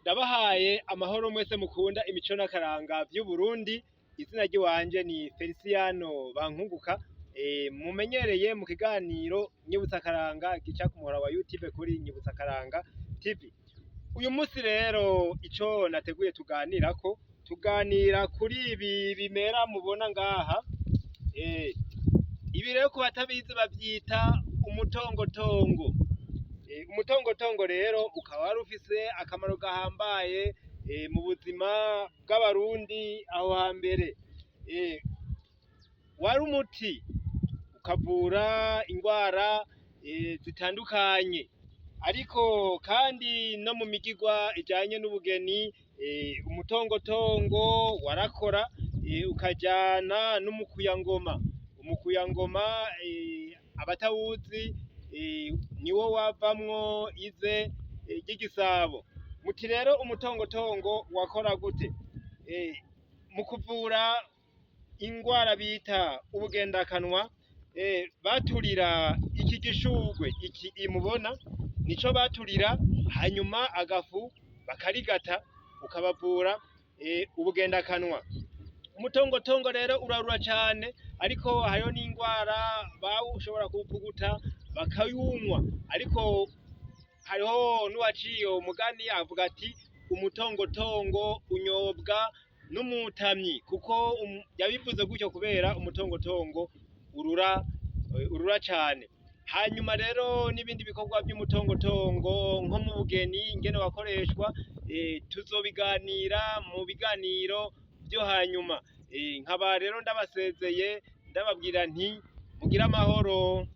Ndabahaye amahoro mwese mukunda imico n'akaranga vy'Uburundi, izina ry'iwanje ni Feliciano Bankunguka, mumenyereye mu kiganiro Nyibutsa Akaranga gica ku muhora wa YouTube kuri Nyibutsa Akaranga TV. Uyu musi rero ico nateguye tuganirako, tuganira kuri ibi bimera mubona ngaha, ibi rero ku batabizi bavyita umutongotongo. Umutongotongo rero ukaba wari ufise akamaro gahambaye mu buzima bw'abarundi aho hambere. Wari umuti ukavura ingwara zitandukanye, ariko kandi no mu migigwa ijanye n'ubugeni umutongotongo warakora, ukajana n'umukuyangoma. Umukuyangoma abatawuzi niwo wavamwo ize ry'igisabo. Muti rero umutongotongo wakora gute? Mu kuvura ingwara bita ubugendakanwa, baturira iki gishurwe iki mubona nico baturira, hanyuma agafu bakarigata ukabavura ubugendakanwa. Umutongotongo rero urarura cane, ariko hariho n'ingwara bawushobora kuwuvuguta bakayumwa, ariko hariho n'uwaciye umugani avuga ati umutongotongo unyobwa n'umutamyi, kuko yabivuze gutyo kubera umutongotongo urura cane. Hanyuma rero n'ibindi bikorwa vy'umutongotongo nko mu bugeni ingene wakoreshwa, tuzobiganira mu biganiro vyo hanyuma. Nkaba rero ndabasezeye ndababwira nti mugire amahoro.